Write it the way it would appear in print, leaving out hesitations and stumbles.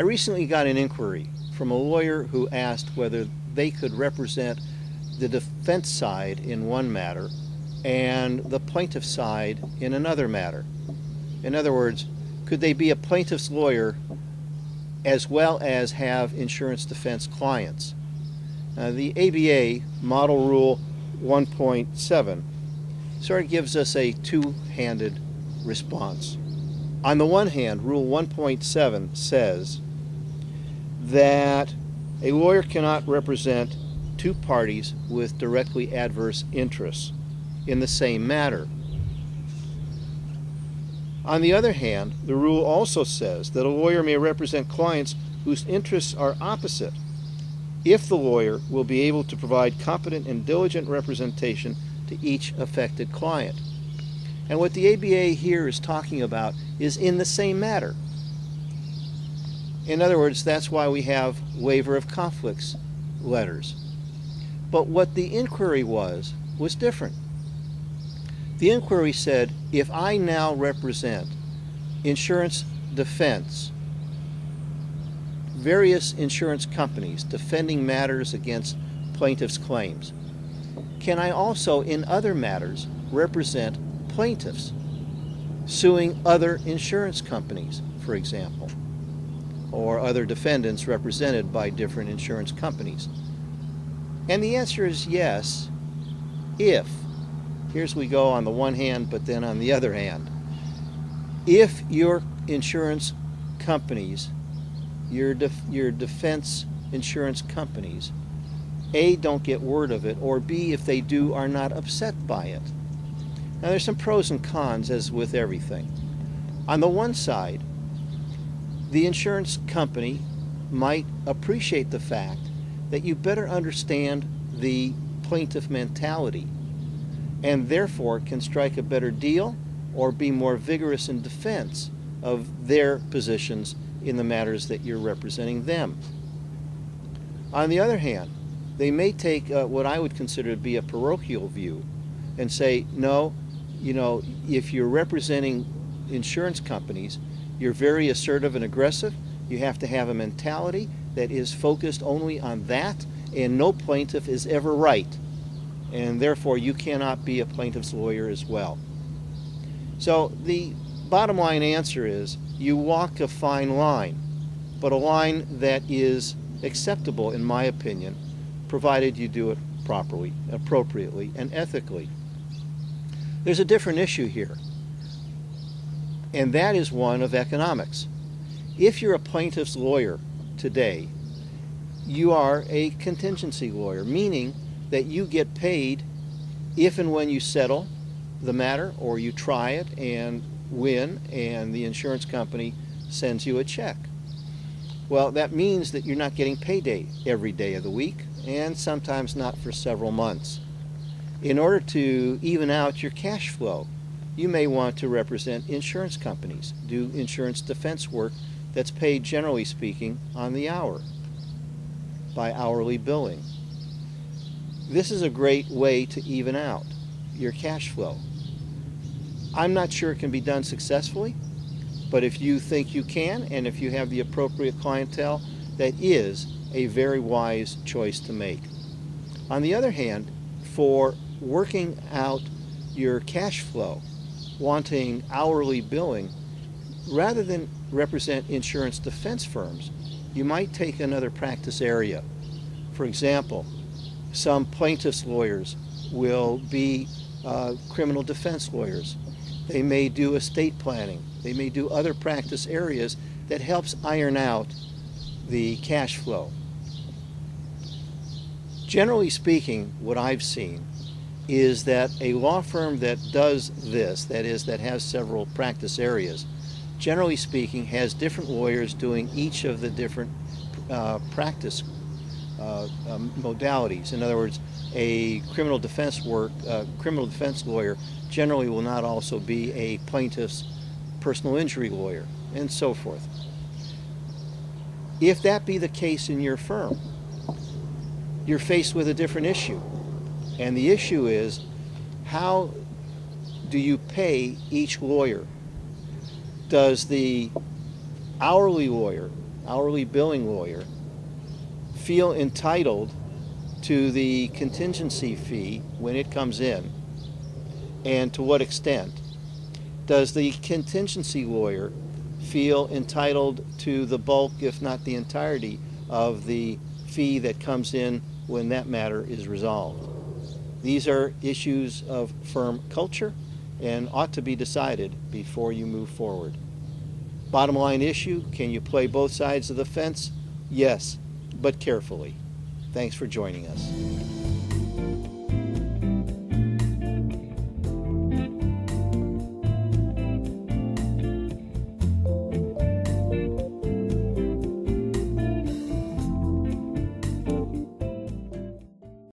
I recently got an inquiry from a lawyer who asked whether they could represent the defense side in one matter and the plaintiff side in another matter. In other words, could they be a plaintiff's lawyer as well as have insurance defense clients? The ABA Model Rule 1.7 sort of gives us a two-handed response. On the one hand, Rule 1.7 says that a lawyer cannot represent two parties with directly adverse interests in the same matter. On the other hand, the rule also says that a lawyer may represent clients whose interests are opposite if the lawyer will be able to provide competent and diligent representation to each affected client. And what the ABA here is talking about is in the same matter. In other words, that's why we have waiver of conflicts letters. But what the inquiry was different. The inquiry said, if I now represent insurance defense, various insurance companies defending matters against plaintiffs' claims, can I also, in other matters, represent plaintiffs suing other insurance companies, for example, or other defendants represented by different insurance companies? And the answer is yes, if, here's we go on the one hand, but then on the other hand, if your insurance companies, your defense insurance companies, A, don't get word of it, or B, if they do, are not upset by it. Now there's some pros and cons, as with everything. On the one side, the insurance company might appreciate the fact that you better understand the plaintiff mentality and therefore can strike a better deal or be more vigorous in defense of their positions in the matters that you're representing them. On the other hand, they may take what I would consider to be a parochial view and say, no, you know, if you're representing insurance companies, you're very assertive and aggressive. You have to have a mentality that is focused only on that, and no plaintiff is ever right. And therefore, you cannot be a plaintiff's lawyer as well. So the bottom line answer is, you walk a fine line, but a line that is acceptable, in my opinion, provided you do it properly, appropriately, and ethically. There's a different issue here, and that is one of economics. If you're a plaintiff's lawyer today, you are a contingency lawyer, meaning that you get paid if and when you settle the matter or you try it and win and the insurance company sends you a check. Well, that means that you're not getting payday every day of the week and sometimes not for several months. In order to even out your cash flow, you may want to represent insurance companies, do insurance defense work that's paid, generally speaking, on the hour, by hourly billing. This is a great way to even out your cash flow. I'm not sure it can be done successfully, but if you think you can, and if you have the appropriate clientele, that is a very wise choice to make. On the other hand, for working out your cash flow, wanting hourly billing, rather than represent insurance defense firms, you might take another practice area. For example, some plaintiffs' lawyers will be criminal defense lawyers. They may do estate planning. They may do other practice areas that helps iron out the cash flow. Generally speaking, what I've seen is that a law firm that does this, that is, that has several practice areas, generally speaking, has different lawyers doing each of the different practice modalities. In other words, a criminal defense lawyer generally will not also be a plaintiff's personal injury lawyer, and so forth. If that be the case in your firm, you're faced with a different issue. And the issue is, how do you pay each lawyer? Does the hourly lawyer hourly billing lawyer feel entitled to the contingency fee when it comes in, and to what extent? Does the contingency lawyer feel entitled to the bulk, if not the entirety, of the fee that comes in when that matter is resolved? These are issues of firm culture and ought to be decided before you move forward. Bottom line issue, can you play both sides of the fence? Yes, but carefully. Thanks for joining us.